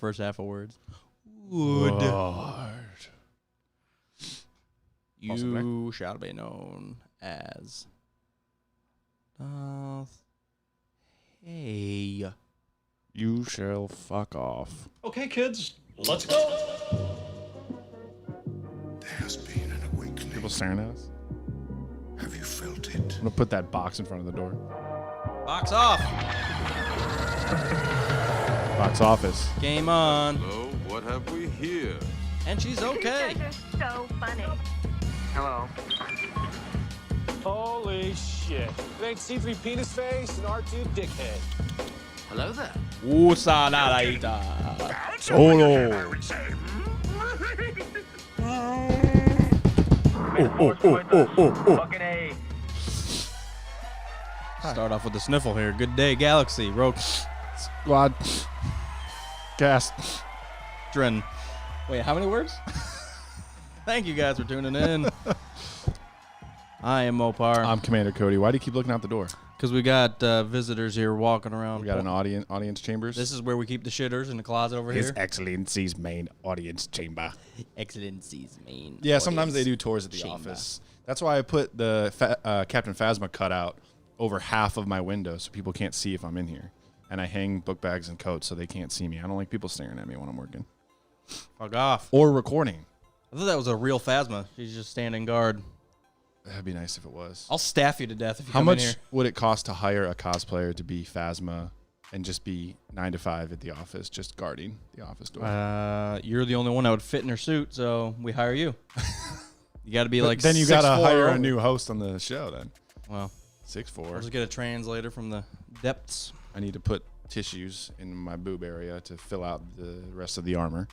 first half of words. Would. You shall be known as. Hey. You shall fuck off. Okay, kids, let's go. There has been an awakening. People staring at us. Have you felt it? I'm gonna put that box in front of the door. Box off. Box office. Game on. Hello, what have we here? And she's okay. You guys are so funny. Hello. Holy shit. Thanks C3 penis face and R2 dickhead. Hello there. Solo. Fucking A. Start off with the sniffle here. Good day, Galaxy. Rogue Squad. Gas. Dren. Wait, how many words? Thank you guys for tuning in. I am Mopar. I'm Commander Cody. Why do you keep looking out the door? Because we got visitors here walking around. We got an audience chambers. This is where we keep the shitters in the closet over here. Excellency's main audience chamber. Excellency's main. Yeah, sometimes they audience do tours at the chamber. office. That's why I put the Captain Phasma cutout over half of my window so people can't see if I'm in here. And I hang book bags and coats so they can't see me. I don't like people staring at me when I'm working. Fuck off. Or recording. I thought that was a real Phasma. She's just standing guard. That'd be nice if it was. I'll staff you to death if you How come in much here. would it cost to hire a cosplayer to be Phasma and just be 9 to 5 at the office, just guarding the office door? You're the only one that would fit in her suit, so we hire you. You got to be like then you got to 6'4" hire a over. new host on the show then. Well, 6'4". I'll just get a translator from the depths. I need to put tissues in my boob area to fill out the rest of the armor.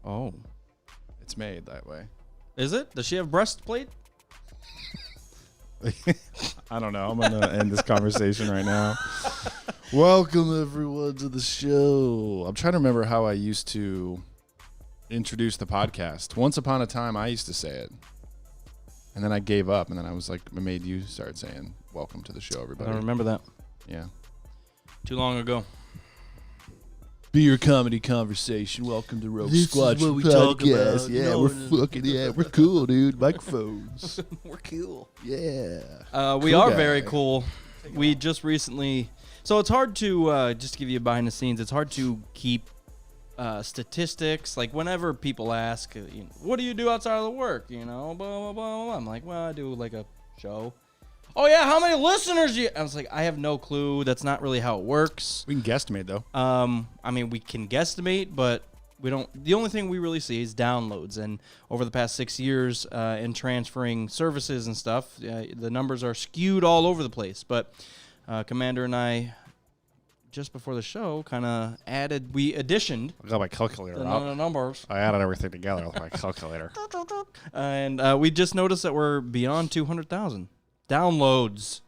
Oh. It's made that way. Is it? Does she have breastplate? I don't know. I'm going to end this conversation right now. Welcome, everyone, to the show. I'm trying to remember how I used to introduce the podcast. Once upon a time, I used to say it. And then I gave up, and then I was like, I made you start saying, welcome to the show, I everybody. don't remember that. Yeah. Too long ago. Be your comedy conversation. Welcome to Rogue This is Squad what we talk Podcast. about. Yeah, No, we're no. fucking, yeah, we're cool, dude. Microphones. We're cool. Yeah. We Cool are guy. very cool. We just recently... So it's hard to, just to give you behind the scenes, it's hard to keep statistics. Like, whenever people ask, what do you do outside of the work? You know, blah, blah, blah, blah. I'm like, well, I do, like, a show. Oh, yeah, how many listeners do you... I was like, I have no clue. That's not really how it works. We can guesstimate, though. I mean, we can guesstimate, but we don't... The only thing we really see is downloads. And over the past 6 years, in transferring services and stuff, the numbers are skewed all over the place. But Commander and I, just before the show, kind of additioned I got my calculator the out. numbers. I added everything together with my calculator. And we just noticed that we're beyond 200,000 downloads.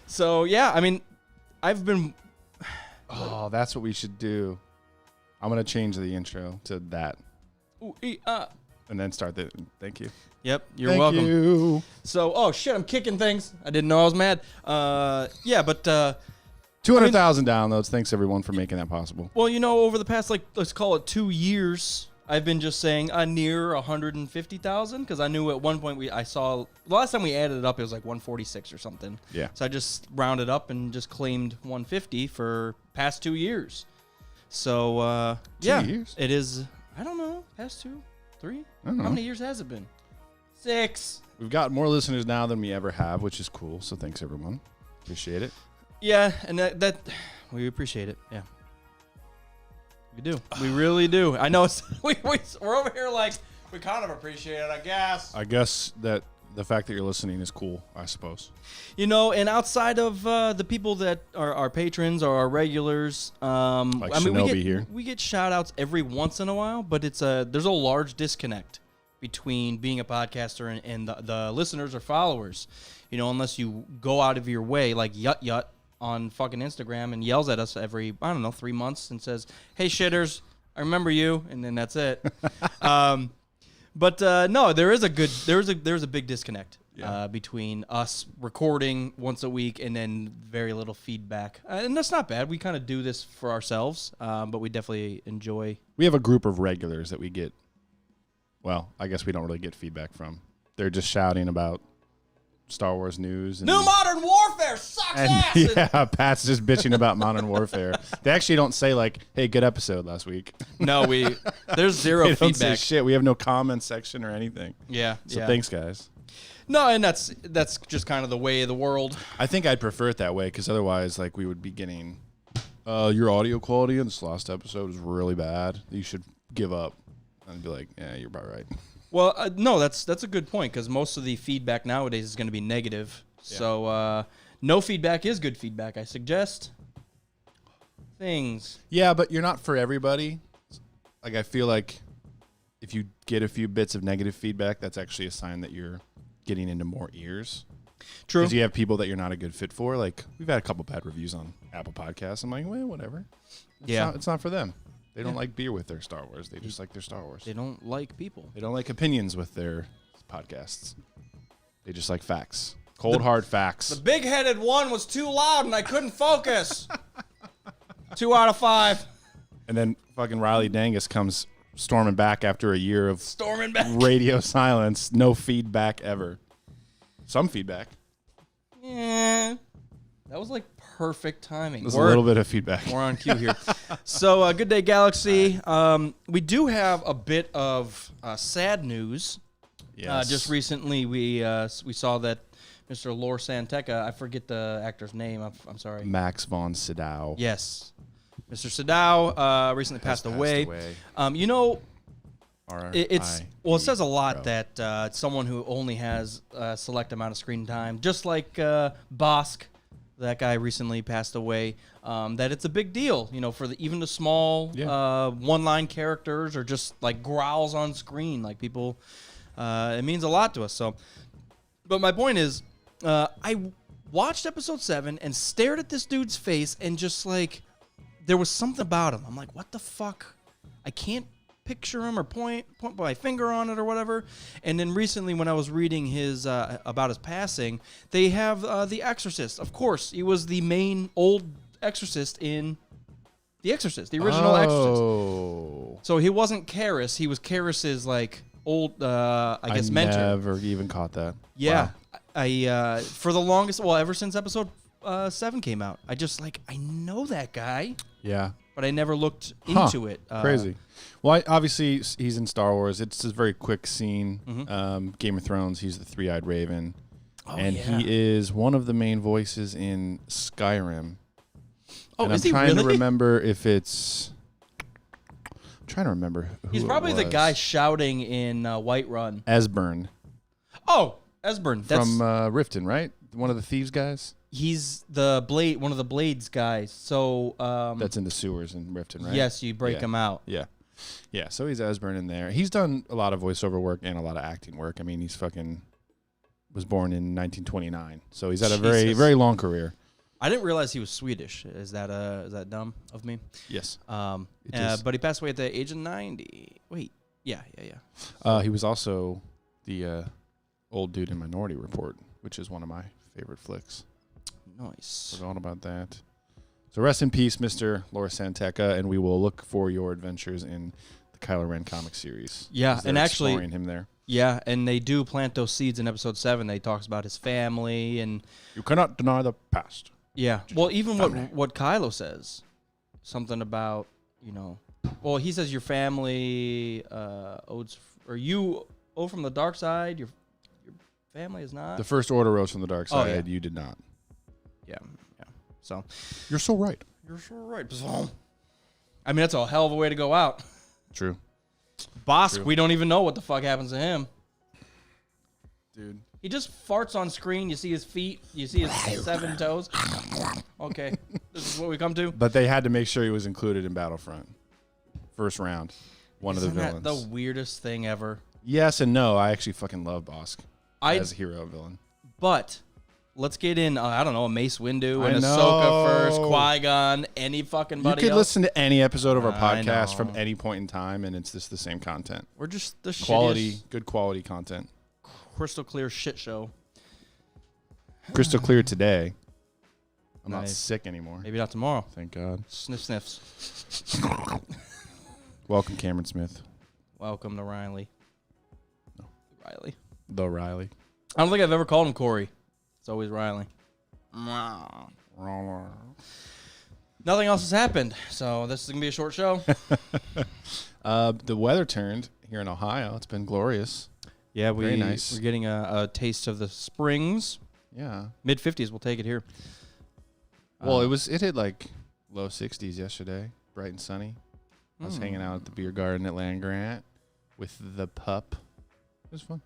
So, yeah, I mean, I've been... Oh, that's what we should do. I'm going to change the intro to that and then start the... Thank you. Yep, you're Thank welcome. you. So, oh, shit, I'm kicking things. I didn't know I was mad. Yeah, but... 200,000 downloads. Thanks, everyone, for making that possible. Well, you know, over the past, like, let's call it 2 years, I've been just saying near 150,000 because I knew at one point I saw the last time we added it up, it was like 146 or something. Yeah. So I just rounded up and just claimed 150 for past 2 years. So, 2 yeah, years? it is, I don't know, past 2, 3? I don't know. How many years has it been? 6. We've got more listeners now than we ever have, which is cool. So thanks, everyone. Appreciate it. Yeah, and that we appreciate it. Yeah. We do. We really do. I know it's, we're over here like, we kind of appreciate it, I guess. I guess that the fact that you're listening is cool, I suppose. You know, and outside of the people that are our patrons or our regulars, Like I mean, Shinobi here. we get shout outs every once in a while, but there's a large disconnect between being a podcaster and the listeners or followers. You know, unless you go out of your way, like Yut Yut on fucking Instagram and yells at us every, 3 months and says, hey, shitters, I remember you, and then that's it. But no, there's a big disconnect. between us recording once a week and then very little feedback. And that's not bad. We kind of do this for ourselves, but we definitely enjoy. We have a group of regulars that we get. Well, I guess we don't really get feedback from. They're just shouting about Star Wars news. And, New Modern Warfare sucks ass! Yeah, Pat's just bitching about Modern Warfare. They actually don't say, like, hey, good episode last week. No, there's zero They don't feedback. say shit. We have no comment section or anything. Yeah. So thanks, guys. No, and that's just kind of the way of the world. I think I'd prefer it that way because otherwise, like, we would be getting, your audio quality in this last episode is really bad. You should give up. And I'd be like, yeah, you're about right. Well, no, that's a good point because most of the feedback nowadays is going to be negative. Yeah. So no feedback is good feedback. I suggest things. Yeah, but you're not for everybody. Like, I feel like if you get a few bits of negative feedback, that's actually a sign that you're getting into more ears. True. Because you have people that you're not a good fit for. Like, we've had a couple bad reviews on Apple Podcasts. I'm like, well, whatever. It's not for them. They don't like beer with their Star Wars. They just like their Star Wars. They don't like people. They don't like opinions with their podcasts. They just like facts. Cold, hard facts. The big-headed one was too loud and I couldn't focus. 2 out of 5. And then fucking Riley Dangus comes storming back after a year of radio silence. No feedback ever. Some feedback. Yeah. That was like perfect timing. There's a little bit of feedback. We're on cue here. So, Good Day Galaxy. We do have a bit of sad news. Yes. Just recently, we saw that Mr. Lor Santeca, I forget the actor's name. I'm sorry. Max von Sydow. Yes. Mr. Sydow recently passed away. You know, it says a lot that someone who only has a select amount of screen time, just like Bosk, that guy recently passed away, that it's a big deal, you know, for even the small one-line characters or just like growls on screen, like people, it means a lot to us. So, but my point is, I watched episode 7 and stared at this dude's face and just like, there was something about him. I'm like, what the fuck? I can't picture him or point my finger on it or whatever. And then recently when I was reading his about his passing, they have The Exorcist. Of course, he was the main old exorcist in The Exorcist, the original Exorcist. So he wasn't Karras. He was Karras's like old, mentor. I never even caught that. Yeah. Wow. I for the longest, ever since episode 7 came out, I know that guy. Yeah. But I never looked into it. Crazy. Well, obviously, he's in Star Wars. It's a very quick scene. Game of Thrones, he's the three-eyed raven. He is one of the main voices in Skyrim. Oh, and is he really? I'm trying to remember if it's... I'm trying to remember who He's probably the guy shouting in Whiterun. Esbern. Oh, Esbern. That's from Riften, right? One of the thieves guys? He's one of the Blades guys. So that's in the sewers in Riften, right? Yes, you break him out. Yeah. Yeah, so he's Esbern in there. He's done a lot of voiceover work and a lot of acting work. I mean, he's was born in 1929. So he's had a very, very long career. I didn't realize he was Swedish. Is that dumb of me? Yes. But he passed away at the age of 90. Wait. Yeah. He was also the old dude in Minority Report, which is one of my favorite flicks. Nice. Forgot about that. So rest in peace, Mr. Lor Santeca, and we will look for your adventures in the Kylo Ren comic series. Yeah, and actually exploring him there. Yeah, and they do plant those seeds in episode 7. They talks about his family and you cannot deny the past. Yeah. Well, even what Kylo says, something about, you know, well, he says your family you owe from the dark side. Your family is not. The First Order rose from the dark side. You did not. Yeah. So you're so right. You're so right. I mean, that's a hell of a way to go out. True. Bosk, we don't even know what the fuck happens to him. Dude. He just farts on screen. You see his feet. You see his 7 toes. Okay. This is what we come to. But they had to make sure he was included in Battlefront. First round. One of the villains. Isn't that the weirdest thing ever? Yes and no. I actually fucking love Bosk as a hero villain. But let's get in, I don't know, a Mace Windu and Ahsoka first, Qui-Gon, any fucking buddy You could else. listen to any episode of our podcast from any point in time, and it's just the same content. We're just the quality, good quality content. Crystal clear shit show. Crystal clear today. I'm not Nice. sick anymore. Maybe not tomorrow. Thank God. Sniff sniffs. Welcome, Cameron Smith. Welcome to Riley. No. Riley. The Riley. I don't think I've ever called him Corey. It's always Riley. Nothing else has happened, so this is going to be a short show. The weather turned here in Ohio. It's been glorious. Yeah, Very nice. we're getting a taste of the springs. Yeah. Mid-50s, we'll take it here. Well, it hit like low 60s yesterday. Bright and sunny. I was hanging out at the beer garden at Land Grant with the pup. It was fun.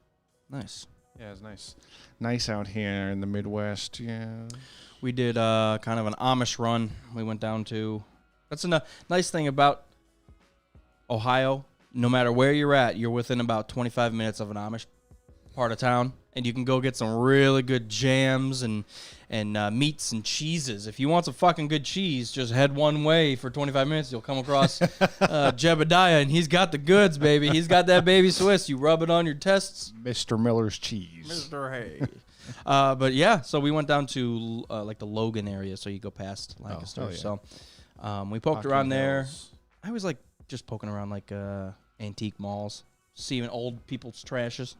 Nice. Yeah, it was nice. Nice out here in the Midwest, yeah. We did kind of an Amish run. We went down to... That's a nice thing about Ohio. No matter where you're at, you're within about 25 minutes of an Amish part of town. And you can go get some really good jams and meats and cheeses. If you want some fucking good cheese, just head one way for 25 minutes. You'll come across Jebediah, and he's got the goods, baby. He's got that baby Swiss. You rub it on your tests. Mr. Miller's cheese. Mr. Hay. But yeah, so we went down to like the Logan area, so you go past Lancaster. hell yeah. So we poked Rocky around there. Hills. I was like just poking around like antique malls, seeing old people's trashes.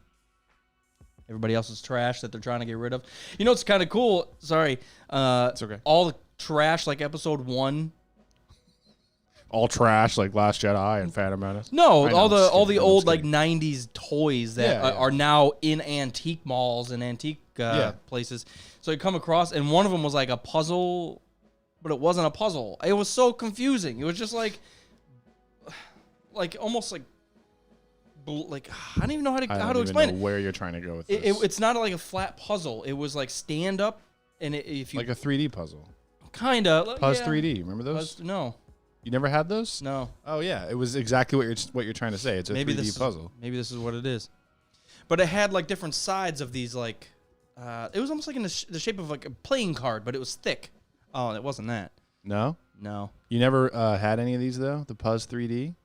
Everybody else's trash that they're trying to get rid of. You know, it's kind of cool. Sorry. It's okay. All the trash, like episode 1. All trash like Last Jedi and Phantom Menace. No, I know, all I'm the just all kidding. the I'm old just like kidding. 90s toys that Yeah, yeah. are now in antique malls and antique places. So you come across, and one of them was like a puzzle, but it wasn't a puzzle. It was so confusing. It was just like almost like I don't even know how to I don't explain even know it. where you're trying to go with this. It's not like a flat puzzle. It was like stand up, and if you like a 3D puzzle. kind of Puzz 3D. Remember those? No, You never had those? no. Oh yeah, it was exactly what you're trying to say. It's a Maybe 3D puzzle. Maybe this is what it is. But it had like different sides of these like. It was almost like in the shape of like a playing card, but it was thick. Oh, it wasn't that. No? No. You never had any of these though? The Puzz 3D?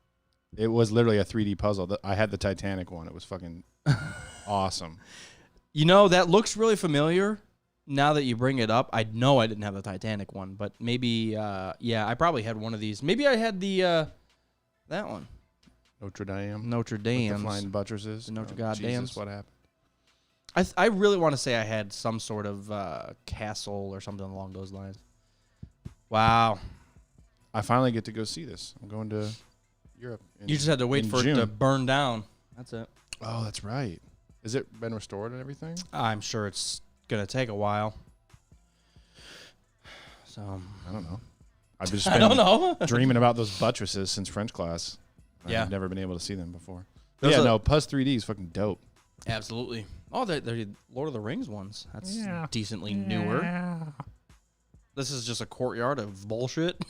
It was literally a 3D puzzle. I had the Titanic one. It was fucking awesome. You know, that looks really familiar. Now that you bring it up, I know I didn't have the Titanic one, but maybe, yeah, I probably had one of these. Maybe I had the that one. Notre Dame. Notre With Dame. the flying buttresses. The Notre Oh, Goddams. Jesus, what happened? I really want to say I had some sort of castle or something along those lines. Wow. I finally get to go see this. I'm going to Europe. You just had to wait in for June. it to burn down. That's it. Oh, that's right. Has it been restored and everything? I'm sure it's going to take a while. So, I don't know. I've just I been don't know. dreaming about those buttresses since French class. Yeah. I've never been able to see them before. Those Yeah, are- no, Puzz 3D is fucking dope. Absolutely. Oh, they're Lord of the Rings ones. That's Yeah. decently newer. This is just a courtyard of bullshit.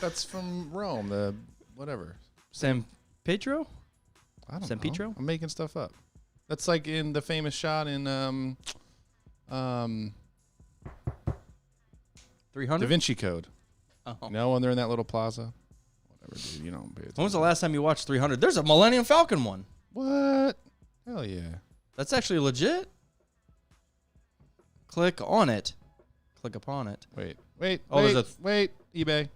That's from Rome, the whatever. San Pedro? I don't San know. Pietro? I'm making stuff up. That's like in the famous shot in 300? Da Vinci Code. Oh. No, when they're in that little plaza. Whatever, dude. You don't pay attention. When was the last time you watched 300? There's a Millennium Falcon one. What? Hell yeah. That's actually legit. Click on it. Click upon it. Wait. Oh, there's Wait. eBay.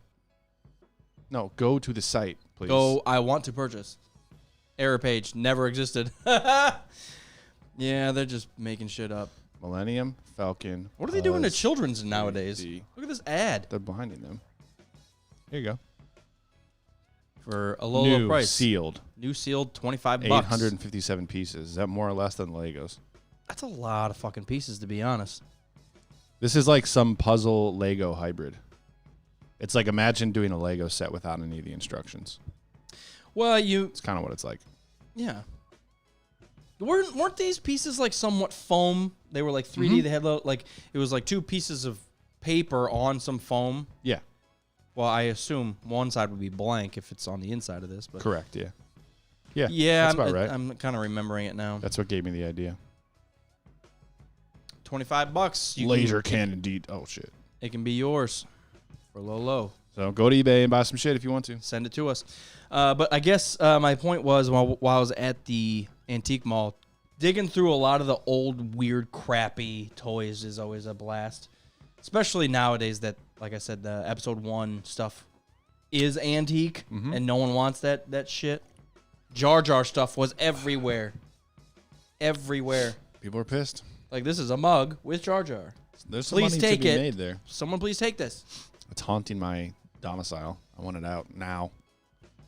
No, go to the site, please. Go, I want to purchase. Error page never existed. Yeah, they're just making shit up. Millennium Falcon. What are they doing to Puzz children's nowadays? 3D. Look at this ad They're blinding them. Here you go. for a low, New low price. sealed. New sealed, $25. 857 pieces. Is that more or less than Legos? That's a lot of fucking pieces, to be honest. This is like some puzzle Lego hybrid. It's like imagine doing a Lego set without any of the instructions. Well, It's kind of what it's like. yeah. Weren't these pieces like somewhat foam? They were like 3D. They had like it was like two pieces of paper on some foam. Yeah, Well, I assume one side would be blank if it's on the inside of this, but correct. Yeah. Yeah. yeah, that's about right. I'm kind of remembering it now. That's what gave me the idea. $25. Laser cannon deed. Oh shit. It can be yours for low. So go to eBay and buy some shit if you want to. Send it to us. But I guess my point was while I was at the antique mall, digging through a lot of the old, weird, crappy toys is always a blast. Especially nowadays that, like I said, the episode 1 stuff is antique and no one wants that shit. Jar Jar stuff was everywhere. Everywhere. People are pissed. Like, this is a mug with Jar Jar. There's some Please money take to be it. made there. Someone please take this. It's haunting my domicile. I want it out now.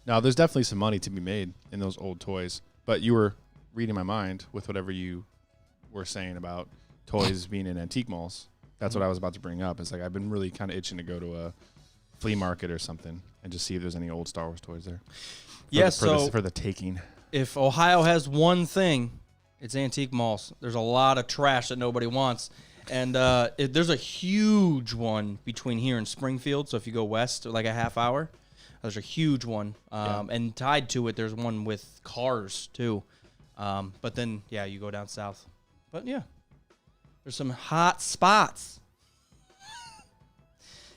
Now, there's definitely some money to be made in those old toys. But you were reading my mind with whatever you were saying about toys being in antique malls. That's what I was about to bring up. It's like I've been really kind of itching to go to a flea market or something and just see if there's any old Star Wars toys there. For the taking. If Ohio has one thing, it's antique malls. There's a lot of trash that nobody wants. And there's a huge one between here and Springfield. So if you go west, like a half hour, there's a huge one. And tied to it, there's one with cars, too. But then, yeah, you go down south. But, yeah, there's some hot spots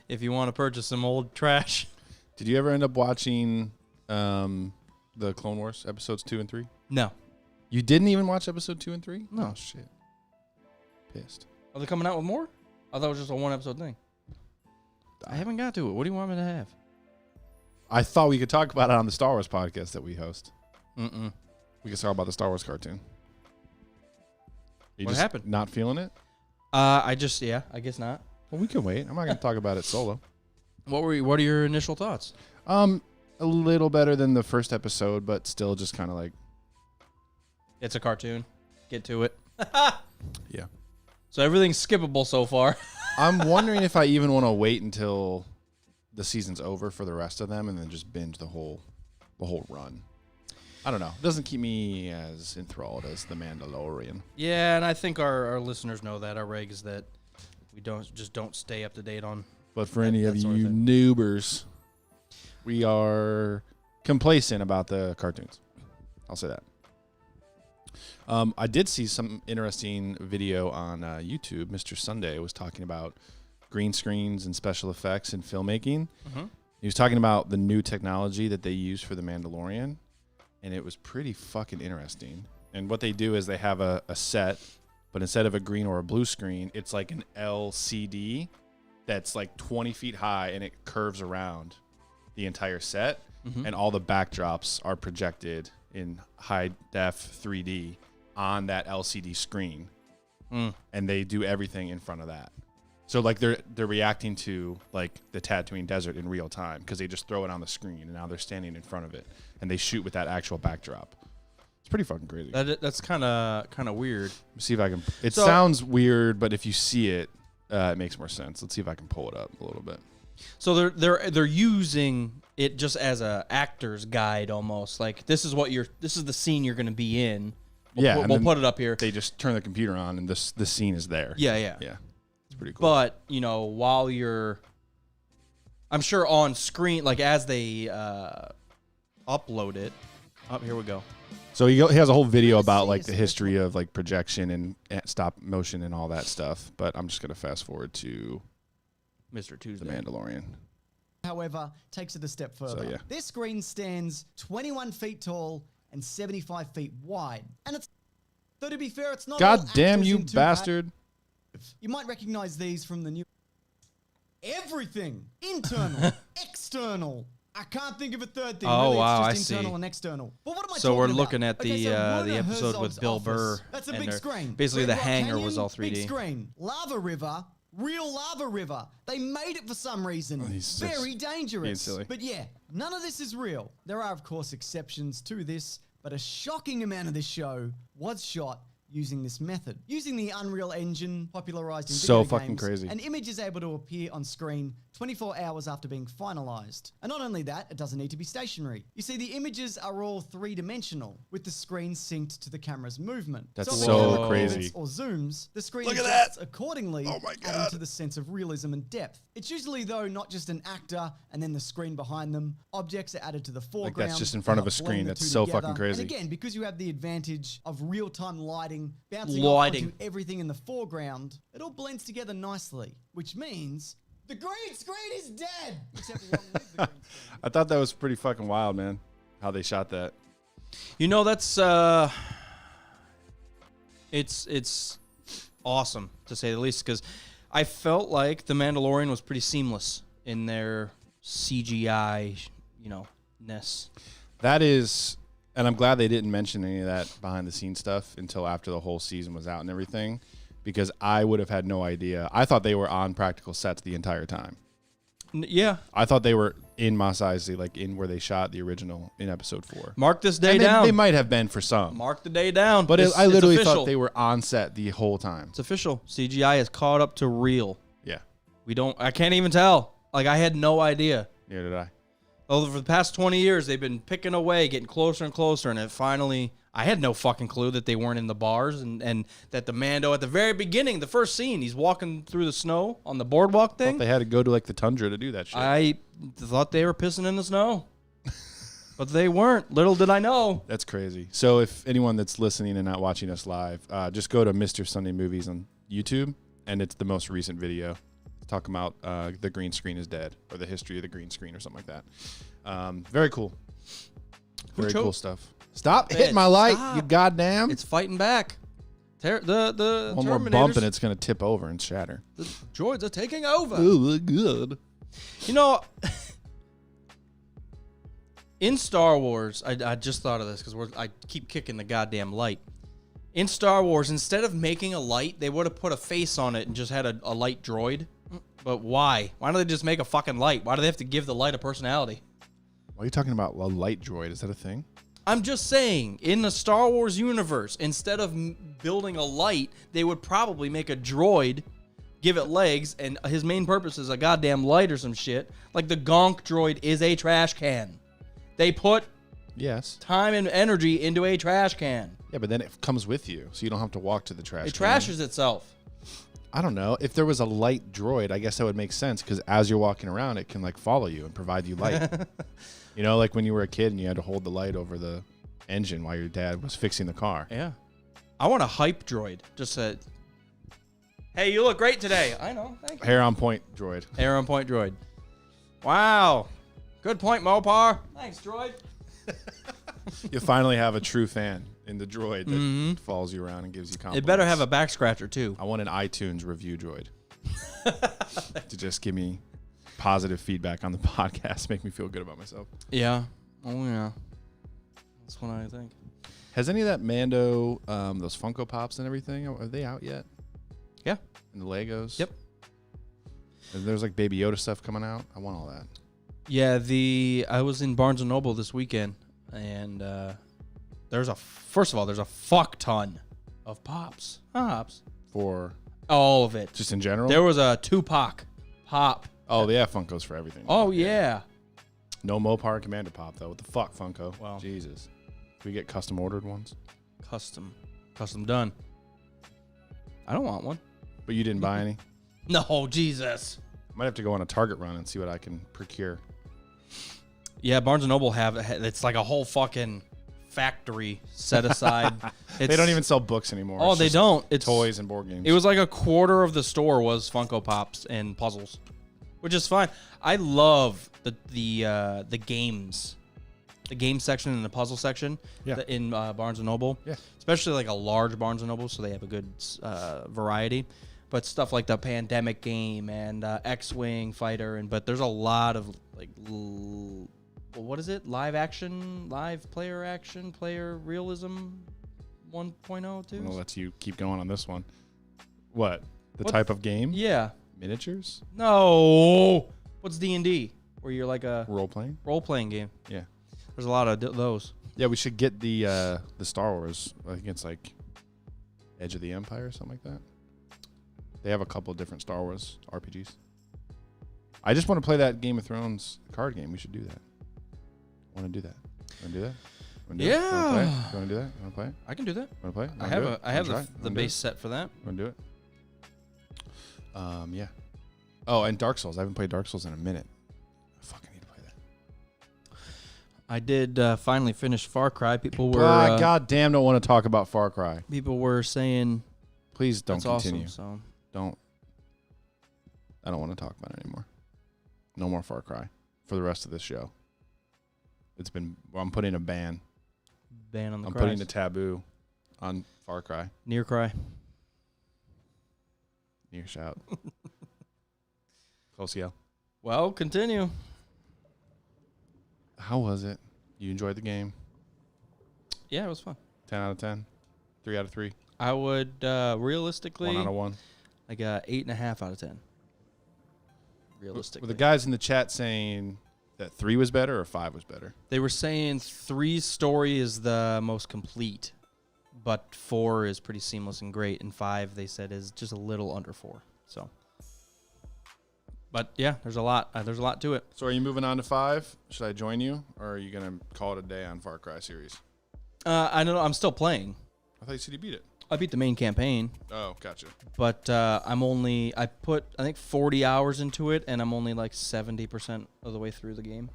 if you want to purchase some old trash. Did you ever end up watching the Clone Wars episodes 2 and 3? No. You didn't even watch episode 2 and 3? No. Oh, shit. Pissed. Are they coming out with more? I thought it was just a one-episode thing. I haven't got to it. What do you want me to have? I thought we could talk about it on the Star Wars podcast that we host. Mm-mm. We could talk about the Star Wars cartoon. What happened? Not feeling it? I guess not. Well, we can wait. I'm not going to talk about it solo. What are your initial thoughts? A little better than the first episode, but still just kind of like... It's a cartoon. Get to it. Yeah. So everything's skippable so far. I'm wondering if I even want to wait until the season's over for the rest of them and then just binge the whole run. I don't know. It doesn't keep me as enthralled as The Mandalorian. Yeah, and I think our listeners know that, our regs, that we don't stay up to date on. But for any of that you sort of thing. noobers, we are complacent about the cartoons. I'll say that. I did see some interesting video on YouTube. Mr. Sunday was talking about green screens and special effects in filmmaking. Mm-hmm. He was talking about the new technology that they use for The Mandalorian, and it was pretty fucking interesting. And what they do is they have a set, but instead of a green or a blue screen, it's like an LCD that's like 20 feet high, and it curves around the entire set, and all the backdrops are projected in high def 3D on that LCD screen, and they do everything in front of that. So like they're reacting to like the Tatooine desert in real time because they just throw it on the screen, and now they're standing in front of it, and they shoot with that actual backdrop. It's pretty fucking crazy. That's kind of weird. Let's see if I can. It sounds weird, but if you see it, it makes more sense. Let's see if I can pull it up a little bit. So they're using it just as a actor's guide almost. Like this is the scene you're going to be in. We'll put it up here. They just turn the computer on, and the scene is there. Yeah. It's pretty cool. But while you're, I'm sure on screen, like as they upload it. Oh, here we go. So he has a whole video about like the history of like projection and stop motion and all that stuff. But I'm just gonna fast forward to Mr. Tuesday. The Mandalorian. However, takes it a step further. So, yeah. This screen stands 21 feet tall and 75 feet wide. And it's, though to be fair, it's not God all damn actors you in two bastard. You might recognize these from the new... Everything. Internal. External. I can't think of a third thing. Oh, really, wow, it's just I internal see. and external. But what am I So talking we're about? looking at Okay, the so the Werner episode with Herzog's Bill office. Burr. That's a and big they're- screen. Basically, Red the Rock hangar Canyon, was all 3D. Big screen. Lava river. Real lava river. They made it for some reason. he's just Very being dangerous. silly. But yeah, none of this is real. There are, of course, exceptions to this, but a shocking amount of this show was shot using this method. Using the Unreal Engine popularized in So video fucking games, crazy. an image is able to appear on screen 24 hours after being finalized. And not only that, it doesn't need to be stationary. You see, the images are all three-dimensional, with the screen synced to the camera's movement. That's if the so camera crazy. pivots or zooms, the screen Look at adjusts accordingly, Oh my adding God. to the sense of realism and depth. It's usually, though, not just an actor and then the screen behind them. Objects are added to the foreground. just in front to of a help screen. blend the That's two so together. fucking crazy. And again, because you have the advantage of real-time lighting, bouncing Lighting. off onto everything in the foreground, it all blends together nicely, which means the green screen is dead. Except long live the green screen. I thought that was pretty fucking wild, man. How they shot that. That's It's awesome to say the least, because I felt like The Mandalorian was pretty seamless in their CGI, ness. That is, and I'm glad they didn't mention any of that behind the scenes stuff until after the whole season was out and everything, because I would have had no idea. I thought they were on practical sets the entire time. Yeah. I thought they were in Mos Eisley, like in where they shot the original in episode 4. Mark this day And down. They might have been for some. Mark the day down. But It's I literally official. thought they were on set the whole time. It's official. CGI is caught up to real. Yeah. I can't even tell. Like, I had no idea. Neither did I. Over the past 20 years, they've been picking away, getting closer and closer, and it finally, I had no fucking clue that they weren't in the bars, and that the Mando at the very beginning, the first scene, he's walking through the snow on the boardwalk thing. Thought they had to go to like the tundra to do that shit. I thought they were pissing in the snow, but they weren't. Little did I know. That's crazy. So if anyone that's listening and not watching us live, just go to Mr. Sunday Movies on YouTube, and it's the most recent video. Talking about the green screen is dead, or the history of the green screen, or something like that. Very cool. Very cool stuff. Stop hitting my light, Stop. you goddamn. It's fighting back. The one more bump and it's going to tip over and shatter. The droids are taking over. Oh, good. In Star Wars, I just thought of this because I keep kicking the goddamn light. In Star Wars, instead of making a light, they would have put a face on it and just had a light droid. But why? Why don't they just make a fucking light? Why do they have to give the light a personality? Why are you talking about a light droid? Is that a thing? I'm just saying, in the Star Wars universe, instead of building a light, they would probably make a droid, give it legs, and his main purpose is a goddamn light or some shit. Like the Gonk droid is a trash can. They put time and energy into a trash can. Yeah, but then it comes with you, so you don't have to walk to the trash can. It trashes itself. I don't know. If there was a light droid, I guess that would make sense, because as you're walking around, it can like follow you and provide you light. Like when you were a kid and you had to hold the light over the engine while your dad was fixing the car. Yeah. I want a hype droid. Just said, hey, you look great today. I know. Thank you. Hair on point droid. Hair on point droid. Wow. Good point, Mopar. Thanks, droid. You finally have a true fan in the droid that follows you around and gives you compliments. It better have a back scratcher, too. I want an iTunes review droid to just give me positive feedback on the podcast, make me feel good about myself. Yeah. Oh, yeah. That's what I think. Has any of that Mando, those Funko Pops and everything, are they out yet? Yeah. And the Legos? Yep. And there's like Baby Yoda stuff coming out. I want all that. Yeah, I was in Barnes & Noble this weekend, and there's a fuck ton of Pops. For All of it. just in general? There was a Tupac Pop. Oh, yeah, Funkos for everything. Oh, yeah. No Mopar Commander Pop, though. What the fuck, Funko? Wow. Jesus. Can we get custom ordered ones? Custom done. I don't want one. But you didn't buy any? No, Jesus. Might have to go on a Target run and see what I can procure. Yeah, Barnes & Noble it's like a whole fucking factory set aside. They don't even sell books anymore. Oh, It's they just don't. It's toys and board games. It was like a quarter of the store was Funko Pops and puzzles, which is fine. I love the games, the game section and the puzzle section in Barnes & Noble. Yeah. Especially like a large Barnes & Noble, so they have a good variety. But stuff like the Pandemic game and X-Wing Fighter, but there's a lot of like, what is it? Live player realism 1.0 too? I'm gonna let you keep going on this one. What? The type of game? Yeah. Miniatures? No. What's D&D? Where you're like a Role-playing game. Yeah. There's a lot of those. Yeah, we should get the Star Wars. I think it's like Edge of the Empire or something like that. They have a couple of different Star Wars RPGs. I just want to play that Game of Thrones card game. We should do that. Want to do that? Want to do that? Yeah. You want to do that? You want to play it? I can do that. Want to play it? I have the base set for that. Want to do it? Yeah. Oh, and Dark Souls. I haven't played Dark Souls in a minute. I fucking need to play that. I did finally finish Far Cry. People were goddamn don't want to talk about Far Cry. People were saying please don't continue. Awesome, so. I don't want to talk about it anymore. No more Far Cry for the rest of this show. I'm putting a ban. Ban on the I'm cries. putting a taboo on Far Cry? Near cry. Near shout. Close yell. Well, continue. How was it? You enjoyed the game? Yeah, it was fun. 10 out of 10? 3 out of 3? I would realistically 1 out of 1? like 8.5 out of 10. Realistically. Were the guys in the chat saying that 3 was better or 5 was better? They were saying 3's story is the most complete, but 4 is pretty seamless and great, and 5 they said is just a little under 4. So, but yeah, there's a lot. There's a lot to it. So are you moving on to 5? Should I join you, or are you gonna call it a day on Far Cry series? I don't know. I'm still playing. I thought you said you beat it. I beat the main campaign, Oh, gotcha. but I put I think 40 hours into it, and I'm only like 70% of the way through the game.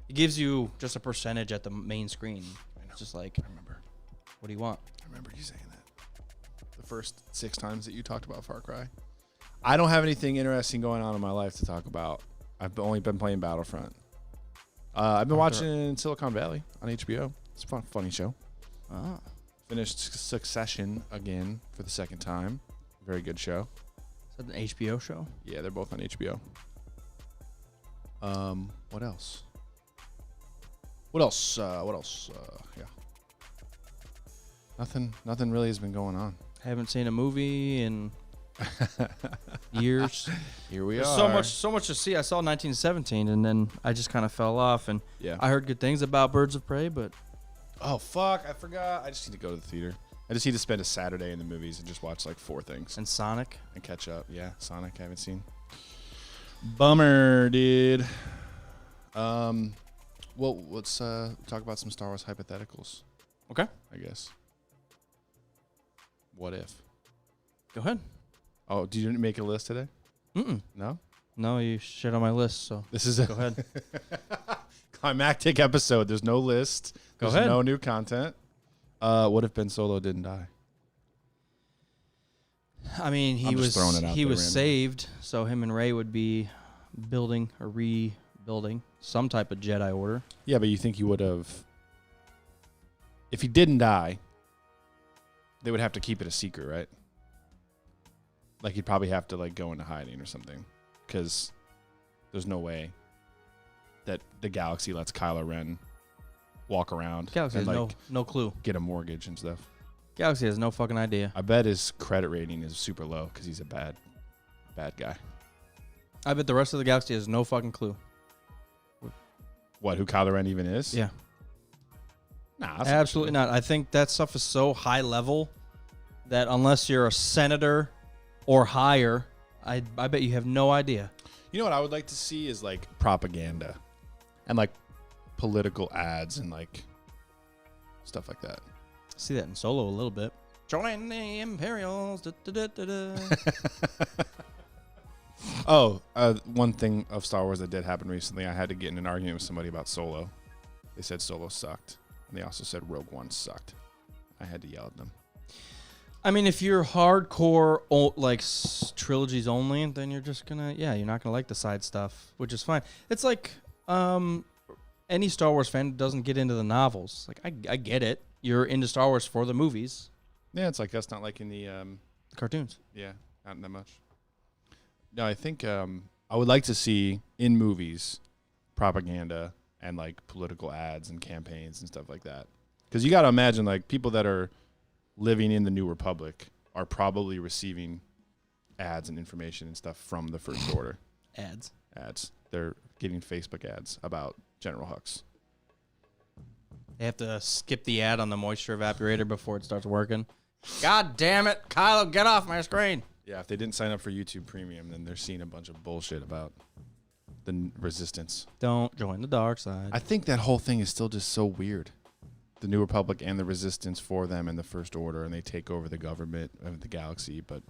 It gives you just a percentage at the main screen. It's just like, I remember. what do you want? I remember you saying that. The first 6 times that you talked about Far Cry. I don't have anything interesting going on in my life to talk about. I've only been playing Battlefront. I've been watching Silicon Valley on HBO. It's a funny show. Ah. Finished Succession again for the second time. Very good show. Is that an HBO show? Yeah, they're both on HBO. What else? Yeah. Nothing really has been going on. Haven't seen a movie in years. Here we There's are. so much to see. I saw 1917, and then I just kind of fell off. And Yeah. I heard good things about Birds of Prey, but Oh, fuck. I forgot. I just need to go to the theater. I just need to spend a Saturday in the movies and just watch like 4 things and Sonic. and catch up. Yeah, Sonic I haven't seen. Bummer, dude. Well, let's talk about some Star Wars hypotheticals, Okay, I guess. What if? go ahead. Oh, did you make a list today? No? No, you shit on my list, so This is a go ahead. climactic episode. There's no list. Go There's ahead. no new content. What if Ben Solo didn't die? I mean, I'm just throwing it out he there was randomly. saved, so him and Rey would be building or rebuilding some type of Jedi Order. Yeah, but you think you would have... If he didn't die, they would have to keep it a secret, right? Like, he'd probably have to, like, go into hiding or something. Because there's no way that the galaxy lets Kylo Ren walk around Galaxy and, has like, no clue. get a mortgage and stuff. Galaxy has no fucking idea. I bet his credit rating is super low because he's a bad guy. I bet the rest of the galaxy has no fucking clue. What, who Kylo Ren even is? Yeah, Nah, that's absolutely not. I think that stuff is so high level that unless you're a senator or higher, I bet you have no idea. You know what I would like to see is like propaganda and like political ads and like stuff like that. See that in Solo a little bit. Join the Imperials. Da, da, da, da, da. Oh, one thing of Star Wars that did happen recently, I had to get in an argument with somebody about Solo. They said Solo sucked. And they also said Rogue One sucked. I had to yell at them. I mean, if you're hardcore, like trilogies only, then you're just gonna, you're not gonna like the side stuff, which is fine. It's like any Star Wars fan doesn't get into the novels. Like, I get it. You're into Star Wars for the movies, Yeah, it's like us not liking the cartoons. yeah, not that much. No, I think I would like to see in movies propaganda and like political ads and campaigns and stuff like that. Because you got to imagine like people that are living in the New Republic are probably receiving ads and information and stuff from the First Order. Ads. They're getting Facebook ads about General Hux. They have to skip the ad on the moisture evaporator before it starts working. God damn it, Kylo, get off my screen. Yeah, if they didn't sign up for YouTube Premium, then they're seeing a bunch of bullshit about the Resistance. Don't join the dark side. I think that whole thing is still just so weird. The New Republic and the Resistance for them and the First Order, and they take over the government of the galaxy, but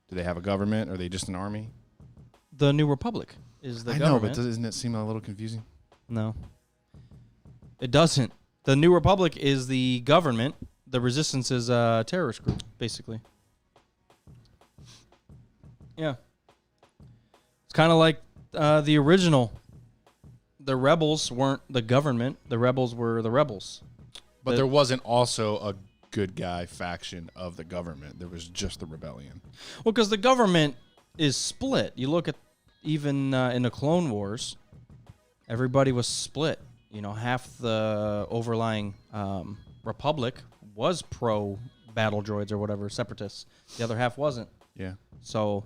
do they have a government? Or are they just an army? The New Republic is the I know, government. but doesn't it seem a little confusing? No. It doesn't. The New Republic is the government. The Resistance is a terrorist group, basically. Yeah. It's kind of like the original. The rebels weren't the government. The rebels were the rebels. But there wasn't also a good guy faction of the government. There was just the rebellion. Well, because the government is split. You look at even in the Clone Wars, everybody was split. You know, half the overlying Republic was pro battle droids or whatever, separatists. The other half wasn't. Yeah. So,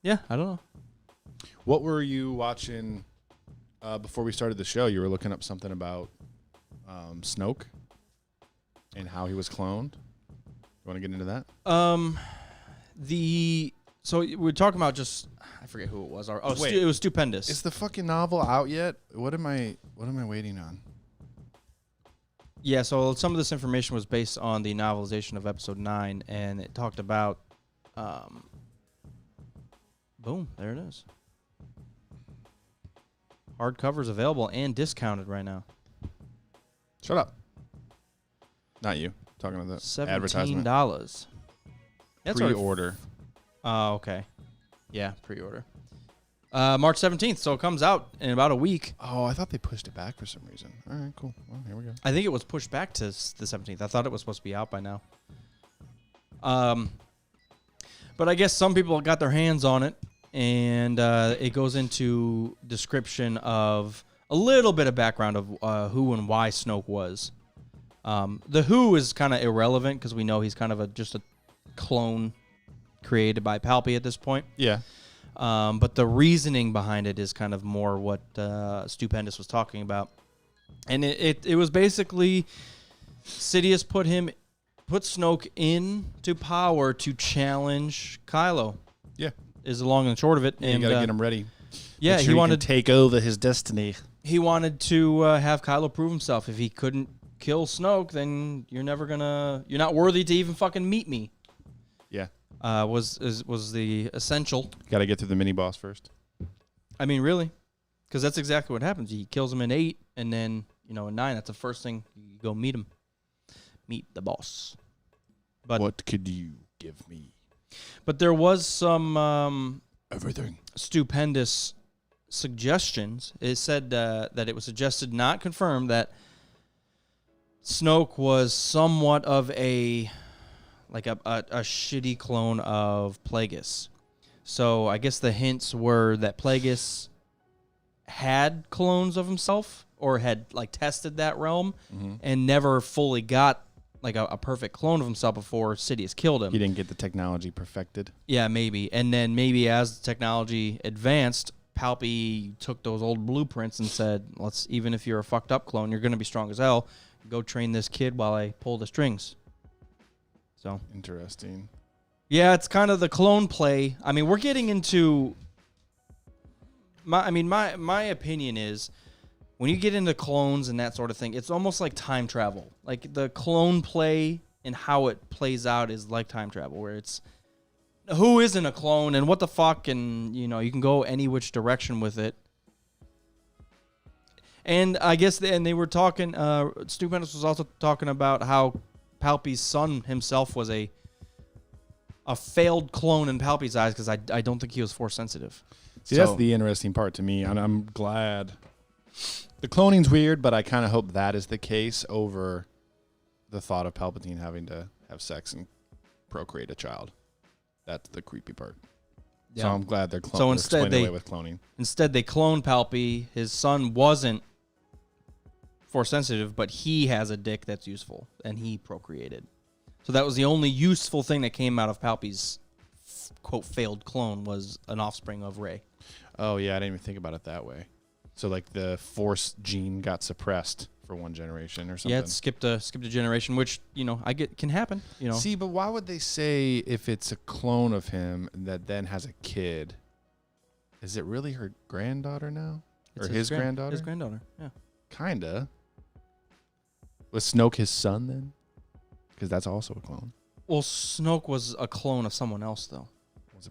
yeah, I don't know. What were you watching before we started the show? You were looking up something about Snoke and how he was cloned. You want to get into that? So we're talking about just, I forget who it was. Wait. It was Stupendous. Is the fucking novel out yet? What am I waiting on? Yeah, so some of this information was based on the novelization of Episode 9, and it talked about, boom, there it is. Hardcover's available and discounted right now. Shut up. Not you. Talking about the advertisement. $17. That's already Pre-order. Oh, okay. Yeah, pre-order. March 17th, so it comes out in about a week. Oh, I thought they pushed it back for some reason. All right, cool. Well, here we go. I think it was pushed back to the 17th. I thought it was supposed to be out by now. But I guess some people got their hands on it, and it goes into description of a little bit of background of who and why Snoke was. The who is kind of irrelevant because we know he's kind of just a clone created by Palpy at this point. Yeah. But the reasoning behind it is kind of more what Stupendous was talking about. And it was basically Sidious put Snoke into power to challenge Kylo. Yeah. Is the long and short of it. Yeah, and you got to get him ready. Yeah, Make sure he wanted to take over his destiny. He wanted to have Kylo prove himself. If he couldn't kill Snoke, then you're not worthy to even fucking meet me. Yeah. Was the essential. Got to get through the mini boss first. I mean, really, because that's exactly what happens. He kills him in 8, and then in 9, that's the first thing you go meet him, meet the boss. But what could you give me? But there was some everything Stupendous suggestions. It said that it was suggested, not confirmed, that Snoke was somewhat of a shitty clone of Plagueis. So I guess the hints were that Plagueis had clones of himself or had tested that realm and never fully got a perfect clone of himself before Sidious killed him. He didn't get the technology perfected. Yeah, maybe. And then maybe as the technology advanced, Palpy took those old blueprints and said, even if you're a fucked up clone, you're going to be strong as hell. Go train this kid while I pull the strings. So interesting. Yeah, it's kind of the clone play. I mean, we're getting into my opinion is when you get into clones and that sort of thing, it's almost like time travel. Like the clone play and how it plays out is like time travel, where it's who isn't a clone and what the fuck, and you can go any which direction with it. And I guess they were talking, Stupendous was also talking about how Palpy's son himself was a failed clone in Palpy's eyes because I don't think he was Force sensitive. See, that's the interesting part to me, and I'm glad. The cloning's weird, but I kind of hope that is the case over the thought of Palpatine having to have sex and procreate a child. That's the creepy part. Yeah. So I'm glad they're cloning. So instead, away with cloning. Instead, they cloned Palpy. His son wasn't Force sensitive, but he has a dick that's useful, and he procreated. So that was the only useful thing that came out of Palpy's quote failed clone was an offspring of Rey. Oh yeah, I didn't even think about it that way. So the Force gene got suppressed for one generation or something. Yeah, it skipped a generation, which I get can happen. See, but why would they say if it's a clone of him that then has a kid? Is it really her granddaughter now, or his granddaughter? His granddaughter, yeah. Kinda. Was Snoke his son then? Because that's also a clone. Well, Snoke was a clone of someone else, though.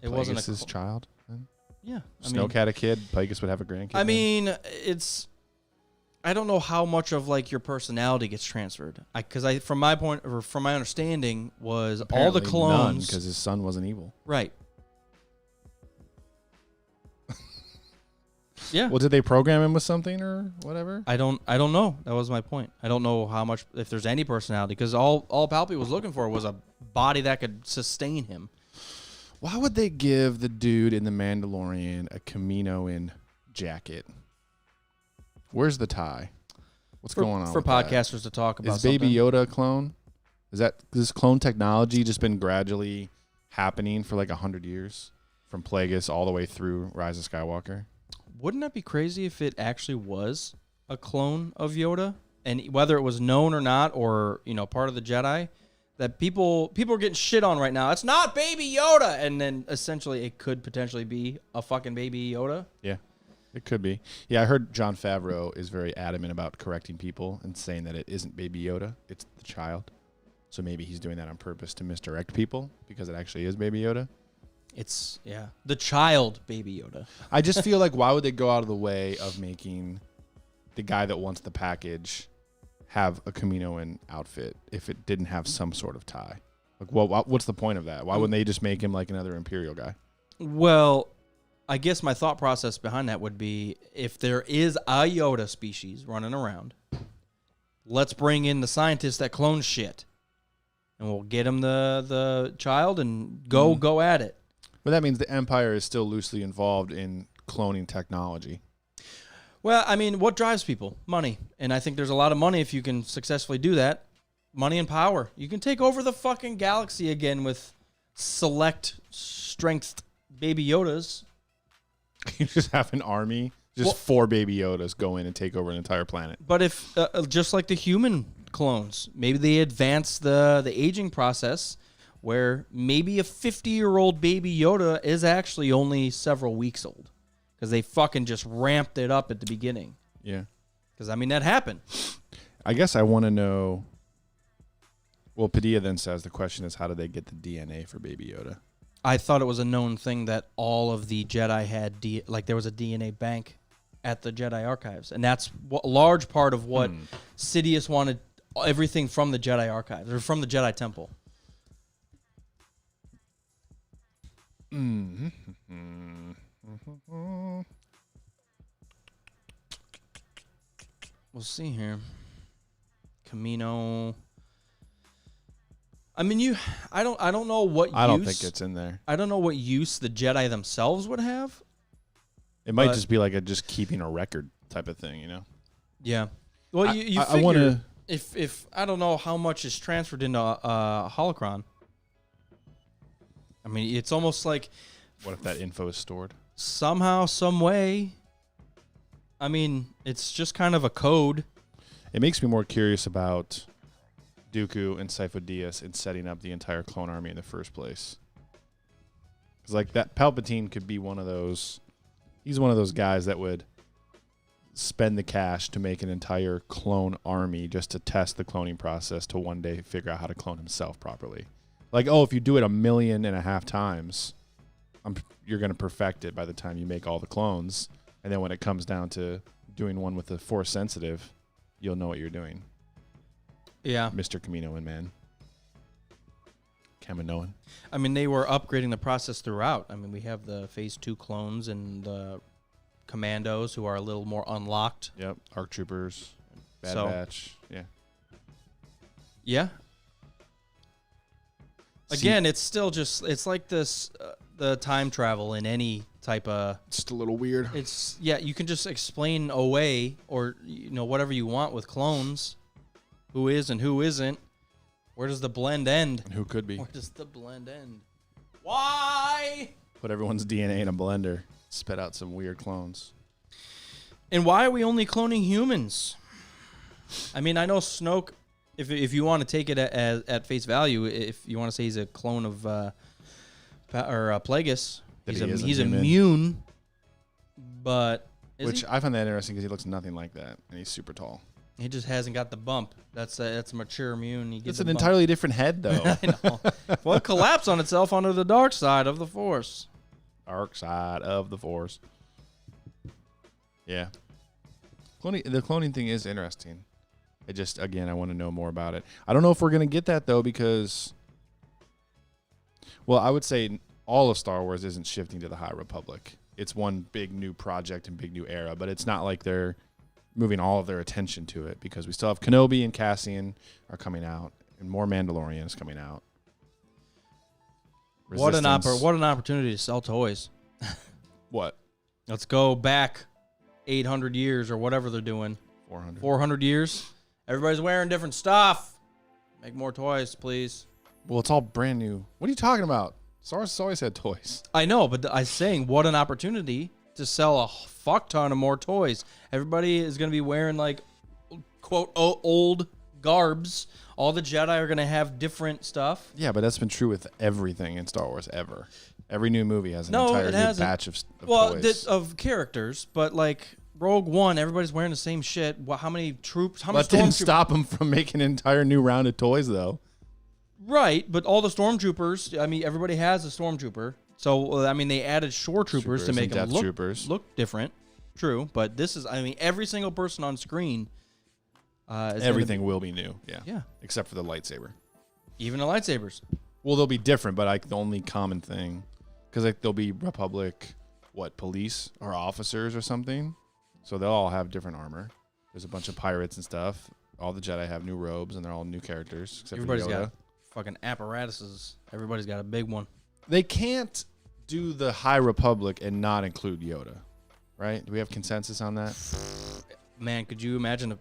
It wasn't his child then? Yeah. Snoke had a kid. Plagueis would have a grandkid. I mean, I don't know how much of your personality gets transferred. Because from my understanding, was apparently all the clones because his son wasn't evil. Right. Yeah. Well, did they program him with something or whatever? I don't know. That was my point. I don't know how much, if there's any personality, because all Palpy was looking for was a body that could sustain him. Why would they give the dude in The Mandalorian a Kaminoan jacket? Where's the tie? What's going on for with that? podcasters to talk about? Is Baby Yoda a clone? Is that this clone technology just been gradually happening for like 100 years, from Plagueis all the way through Rise of Skywalker? Wouldn't that be crazy if it actually was a clone of Yoda, and whether it was known or not, or part of the Jedi? That people are getting shit on right now. It's not Baby Yoda, and then essentially it could potentially be a fucking Baby Yoda. Yeah, it could be. Yeah, I heard Jon Favreau is very adamant about correcting people and saying that it isn't Baby Yoda, it's the child. So maybe he's doing that on purpose to misdirect people because it actually is Baby Yoda. It's the child Baby Yoda. I just feel like why would they go out of the way of making the guy that wants the package have a Kaminoan outfit if it didn't have some sort of tie? Like, what's the point of that? Why wouldn't they just make him like another Imperial guy? Well, I guess my thought process behind that would be, if there is a Yoda species running around, let's bring in the scientists that clone shit, and we'll get him the child and go at it. But that means the Empire is still loosely involved in cloning technology. Well, I mean, what drives people? Money. And I think there's a lot of money if you can successfully do that. Money and power. You can take over the fucking galaxy again with select strength Baby Yodas. You just have an army, just 4 Baby Yodas go in and take over an entire planet. But if, just like the human clones, maybe they advance the aging process where maybe a 50-year-old Baby Yoda is actually only several weeks old. Because they fucking just ramped it up at the beginning. Yeah. Because, I mean, that happened. I guess I want to know. Well, Padilla then says the question is, how did they get the DNA for Baby Yoda? I thought it was a known thing that all of the Jedi had, there was a DNA bank at the Jedi archives. And that's a large part of what Sidious wanted everything from the Jedi archives, or from the Jedi Temple. We'll see here. Kamino. I mean, I don't know what I don't think it's in there. I don't know what use the Jedi themselves would have. It might just be like just keeping a record type of thing, Yeah. Well, you I want figure to. if I don't know how much is transferred into holocron. I mean, it's almost like, What if that info is stored? somehow, some way. I mean, it's just kind of a code. It makes me more curious about Dooku and Sifo Dyas in setting up the entire clone army in the first place. Because like that Palpatine could be one of those. He's one of those guys that would spend the cash to make an entire clone army just to test the cloning process to one day figure out how to clone himself properly. Like, if you do it 1.5 million times, you're going to perfect it by the time you make all the clones. And then when it comes down to doing one with the Force sensitive, you'll know what you're doing. Yeah. Mr. Kaminoan man. Kaminoan. I mean, they were upgrading the process throughout. I mean, we have the Phase 2 clones and the commandos who are a little more unlocked. Yep. ARC Troopers. Bad So- Batch. Yeah. Yeah. Again, it's still just, it's like this, the time travel in any type of, Just a little weird. it's, you can just explain away or, whatever you want with clones. Who is and who isn't. Where does the blend end? And who could be? Where does the blend end? Why? Put everyone's DNA in a blender. Spit out some weird clones. And why are we only cloning humans? I mean, I know Snoke, if you want to take it at face value, if you want to say he's a clone of Plagueis, he's immune. But Which I find that interesting because he looks nothing like that, and he's super tall. he just hasn't got the bump. That's a mature immune. He gets It's an a bump. entirely different head, though. I know. Well, it collapsed on itself under the dark side of the Force. Dark side of the Force. Yeah. The cloning thing is interesting. I want to know more about it. I don't know if we're going to get that, though, because, well, I would say all of Star Wars isn't shifting to the High Republic. it's one big new project and big new era, but it's not like they're moving all of their attention to it because we still have Kenobi and Cassian are coming out and more Mandalorian is coming out. What an Resistance- opportunity to sell toys. What? Let's go back 800 years or whatever they're doing. 400. 400 years. Everybody's wearing different stuff. Make more toys, please. Well, it's all brand new. What are you talking about? Star Wars has always had toys. I know, but I'm saying what an opportunity to sell a fuck ton of more toys. Everybody is going to be wearing like, quote, old garbs. All the Jedi are going to have different stuff. Yeah, but that's been true with everything in Star Wars ever. Every new movie has an entire new batch of toys. Of characters, but like Rogue One, everybody's wearing the same shit. How many troops? How many That didn't stormtroopers? stop them from making an entire new round of toys, though. Right, but all the stormtroopers. I mean, everybody has a stormtrooper. So I mean, they added shore troopers to Troopers make and them Death Troopers. look different. True, but this is. I mean, every single person on screen. Is Everything will be new. Yeah. Yeah. Except for the lightsaber. even the lightsabers. Well, they'll be different, but like the only common thing, because like they'll be Republic, police or officers or something. So they'll all have different armor. There's a bunch of pirates and stuff. All the Jedi have new robes, and they're all new characters. Except Everybody's for Yoda. got fucking apparatuses. Everybody's got a big one. They can't do the High Republic and not include Yoda, right? Do we have consensus on that? Man, could you imagine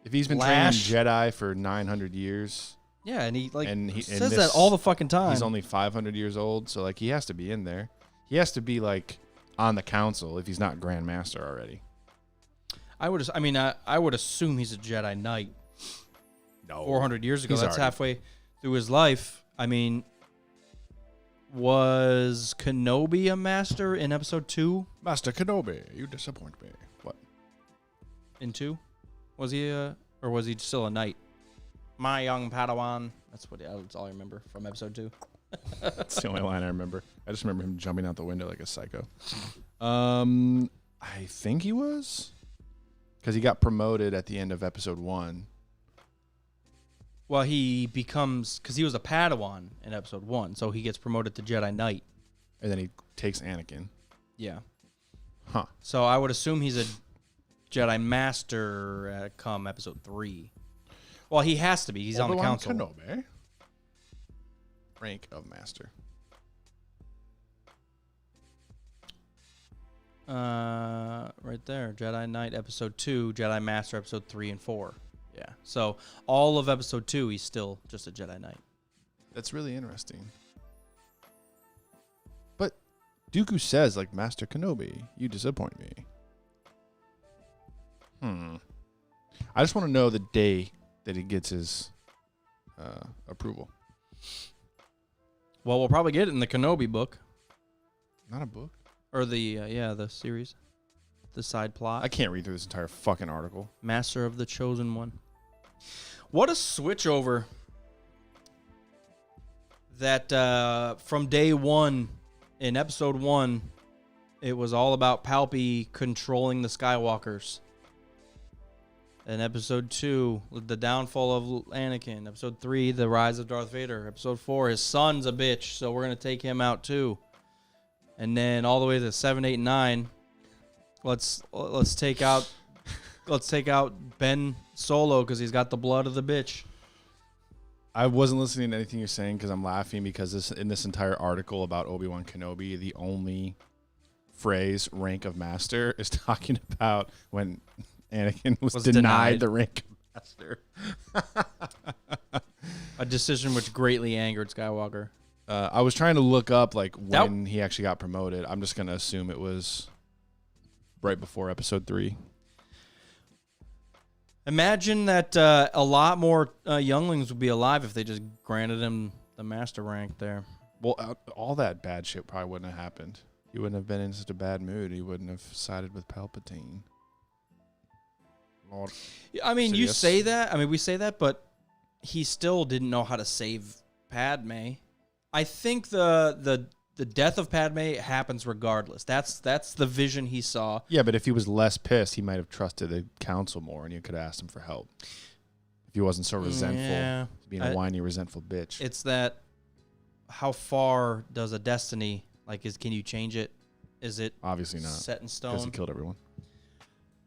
If he's been Flash. training Jedi for 900 years, Yeah, and he And he- says and that this- all the fucking time. he's only 500 years old, so like he has to be in there. He has to be like on the council if he's not Grand Master already. I would assume he's a Jedi Knight. No, 400 years ago. He's That's already- halfway through his life. I mean, was Kenobi a master in episode 2? Master Kenobi, you disappoint me. What? In 2? Was he or was he still a knight? My young Padawan. That's all I remember from episode 2. That's the only line I remember. I just remember him jumping out the window like a psycho. I think he was, because he got promoted at the end of episode 1. Well, he becomes, because he was a Padawan in episode 1, so he gets promoted to Jedi Knight. And then he takes Anakin. Yeah. Huh. So I would assume he's a Jedi Master come episode 3. Well, he has to be. He's on the Obi-Wan council. Kenobi. Rank of Master. Right there. Jedi Knight episode 2, Jedi Master episode 3 and 4. Yeah. So all of episode 2, he's still just a Jedi Knight. That's really interesting. But Dooku says, like, Master Kenobi, you disappoint me. I just want to know the day that he gets his approval. Well, we'll probably get it in the Kenobi book. Not a book. Or the series. The side plot. I can't read through this entire fucking article. Master of the Chosen One. What a switchover. That from day one, in episode 1, it was all about Palpy controlling the Skywalkers. In episode 2, the downfall of Anakin. Episode 3, the rise of Darth Vader. Episode 4, his son's a bitch, so we're going to take him out too. And then all the way to 7, 8, and 9, let's take out Ben Solo because he's got the blood of the bitch. I wasn't listening to anything you're saying because I'm laughing because in this entire article about Obi-Wan Kenobi, the only phrase rank of master is talking about when Anakin was denied the rank of master. A decision which greatly angered Skywalker. I was trying to look up like when he actually got promoted. I'm just going to assume it was right before episode 3. Imagine that a lot more younglings would be alive if they just granted him the master rank there. Well, all that bad shit probably wouldn't have happened. He wouldn't have been in such a bad mood. He wouldn't have sided with Palpatine. Lord. I mean, you Sidious. say that. I mean, we say that, but he still didn't know how to save Padme. I think the death of Padme happens regardless. That's the vision he saw. Yeah, but if he was less pissed, he might have trusted the council more, and you could have asked him for help. If he wasn't so resentful, Yeah. being a whiny, resentful bitch. It's that how far does a destiny, can you change it? Is it Obviously not. set in Because stone? he killed everyone.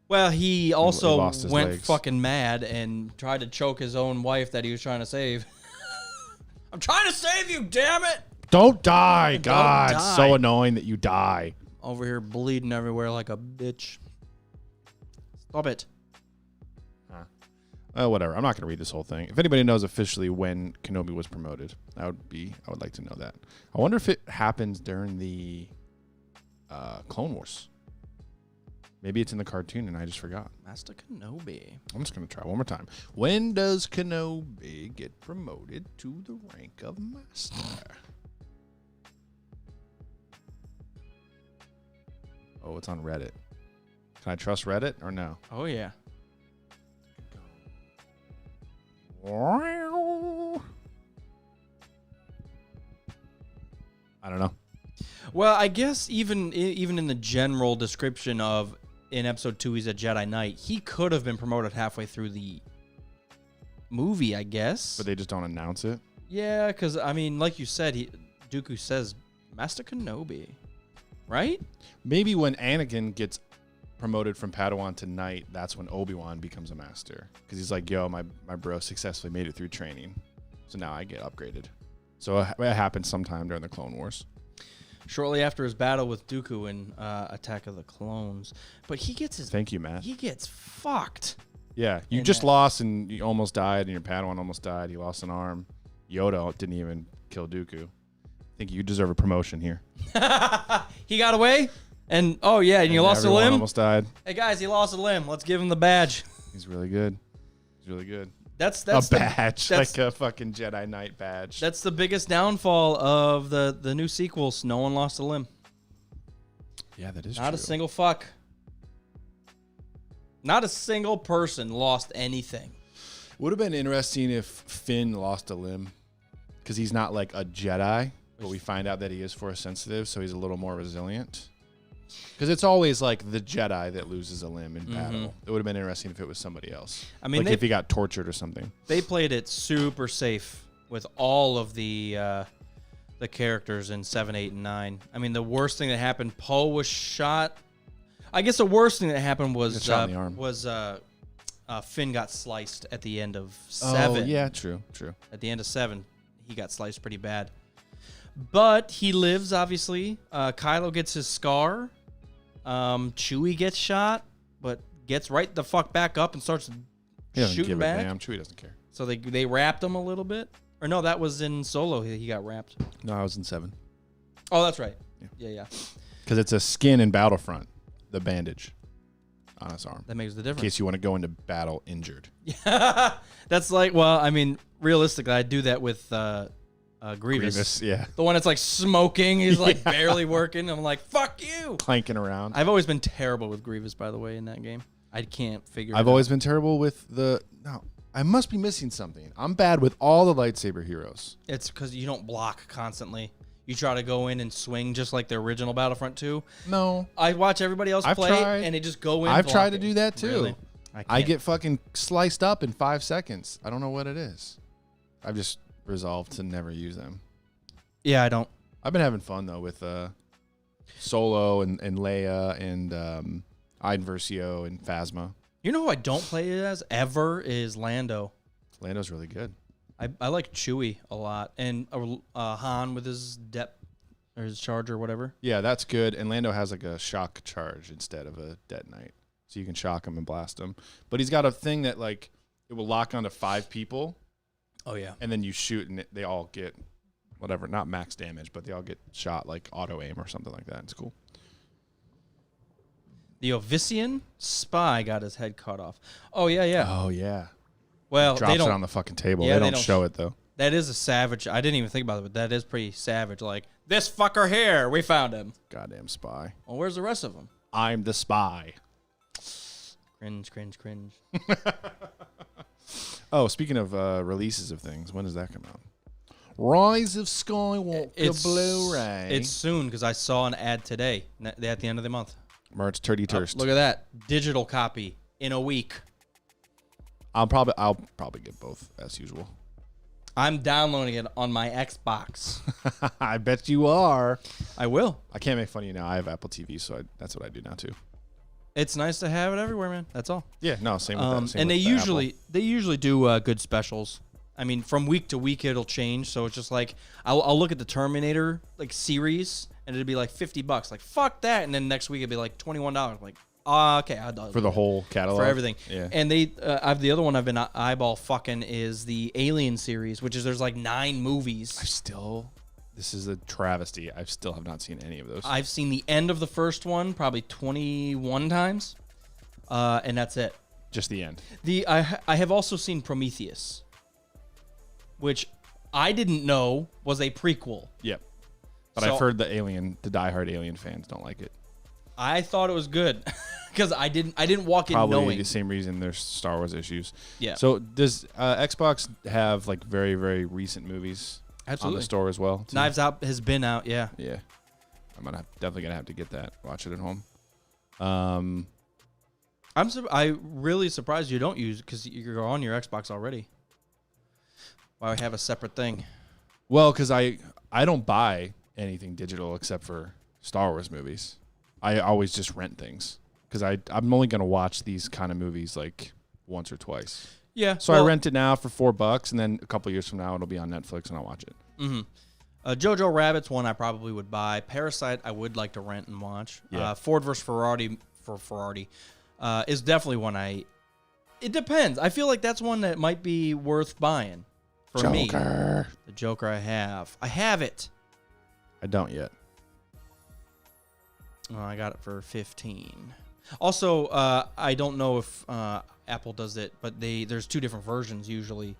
Well, he also lost his went legs. fucking mad and tried to choke his own wife that he was trying to save. I'm trying to save you, damn it! Don't die, Don't God. die. So annoying that you die. Over here bleeding everywhere like a bitch. Stop it. Whatever. I'm not going to read this whole thing. If anybody knows officially when Kenobi was promoted, I would like to know that. I wonder if it happens during the Clone Wars. Maybe it's in the cartoon and I just forgot. Master Kenobi. I'm just going to try one more time. When does Kenobi get promoted to the rank of Master? Oh, it's on Reddit. Can I trust Reddit or no? Oh, yeah. I don't know. Well, I guess even in the general description of in episode 2 he's a Jedi Knight, he could have been promoted halfway through the movie, I guess. But they just don't announce it. Yeah, because, I mean, like you said, Dooku says, Master Kenobi, right? Maybe when Anakin gets promoted from Padawan to Knight, that's when Obi-Wan becomes a master. Because he's like, yo, my bro successfully made it through training. So now I get upgraded. So it happened sometime during the Clone Wars. Shortly after his battle with Dooku in Attack of the Clones. But he gets his... Thank you, Matt. He gets fucked. Yeah, you in just that. lost and you almost died, and your Padawan almost died. You lost an arm. Yoda didn't even kill Dooku. I think you deserve a promotion here. He got away? And, oh, yeah, and you lost a everyone limb? Almost died. Hey, guys, he lost a limb. Let's give him the badge. He's really good. He's really good. That's a badge, that's, like a fucking Jedi Knight badge. That's the biggest downfall of the new sequels. No one lost a limb. Yeah, that is Not true. a single fuck. Not a single person lost anything. Would have been interesting if Finn lost a limb, because he's not like a Jedi, but we find out that he is Force sensitive, so he's a little more resilient. Because it's always like the Jedi that loses a limb in battle. It would have been interesting if it was somebody else. I mean, like if he got tortured or something. They played it super safe with all of the characters in 7, 8, and 9. I mean, the worst thing that happened, Poe was shot. I guess the worst thing that happened was shot in the arm. Finn got sliced at the end of 7. Oh, yeah, true. At the end of 7, he got sliced pretty bad. But he lives, obviously. Kylo gets his scar. Chewie gets shot, but gets right the fuck back up and starts He doesn't shooting give back. a damn. Chewie doesn't care. So they wrapped him a little bit. Or no, that was in Solo. He got wrapped. No, I was in 7. Oh, that's right. Yeah. Because it's a skin in Battlefront, the bandage on his arm. That makes the In difference. case you want to go into battle injured. Yeah, that's like, well, I mean, realistically, I do that with Grievous. Yeah. The one that's like smoking, he's like barely working. I'm like, fuck you. Clanking around. I've always been terrible with Grievous, by the way, in that game. I can't figure. I've always been terrible with no. I must be missing something. I'm bad with all the lightsaber heroes. It's because you don't block constantly. You try to go in and swing just like the original Battlefront 2. No. I watch everybody else play, tried. and they just go in. I've tried to blocking. do that too. Really? I can't. get fucking sliced up in 5 seconds. I don't know what it is. I've just resolved to never use them. Yeah, I don't. I've been having fun though with Solo and Leia and Iden Versio and Phasma. You know who I don't play it as ever is Lando. Lando's really good. I like Chewie a lot, and Han with his depth or his charge or whatever. Yeah, that's good. And Lando has like a shock charge instead of a detonite, so you can shock him and blast him. But he's got a thing that like it will lock onto 5 people. Oh yeah. And then you shoot, and they all get whatever, not max damage, but they all get shot like auto aim or something like that. It's cool. The Ovisian spy got his head cut off. Oh yeah. Oh yeah. Well, Drops they don't. it on the fucking table. Yeah, they they don't don't show it though. That is a savage. I didn't even think about it, but that is pretty savage. Like, this fucker here, we found him. Goddamn spy. Well, where's the rest of them? I'm the spy. Cringe. Oh, speaking of releases of things, when does that come out? Rise of Skywalker Blu-ray. It's soon because I saw an ad today at the end of the month. March 31st. Look at that. Digital copy in a week. I'll probably get both as usual. I'm downloading it on my Xbox. I bet you are. I will. I can't make fun of you now. I have Apple TV, so that's what I do now too. It's nice to have it everywhere, man. That's all. Yeah, no, same with that. Same And with they usually do good specials. I mean, from week to week it'll change. So it's just like I'll look at the Terminator like series, and it'll be like $50. Like fuck that, and then next week it'll be like $21. Like okay, I'll for the whole catalog for everything. Yeah. And they, I've the other one I've been eyeball fucking is the Alien series, which is there's like 9 movies. This is a travesty. I still have not seen any of those. I've seen the end of the first one probably 21 times, and that's it. Just the end. I have also seen Prometheus, which I didn't know was a prequel. Yep. But So- I've heard the diehard Alien fans don't like it. I thought it was good because I didn't walk in Probably knowing. the same reason there's Star Wars issues. Yeah. So does Xbox have like very, very recent movies on Absolutely. the store as well? too? Knives Out has been out, yeah. Yeah. Definitely gonna have to get that. Watch it at home. I really surprised you don't use it because you're on your Xbox already. Why have a separate thing? Well, because I don't buy anything digital except for Star Wars movies. I always just rent things because I'm only gonna watch these kind of movies like once or twice. Yeah. So I rent it now for $4, and then a couple years from now it'll be on Netflix, and I'll watch it. Jojo Rabbit's one I probably would buy. Parasite I would like to rent and watch. Yeah. Ford vs. Ferrari is definitely one It depends. I feel like that's one that might be worth buying for me. Joker. The Joker I have it. I don't yet. Oh, I got it for 15. Also, I don't know if Apple does it, but there's 2 different versions usually.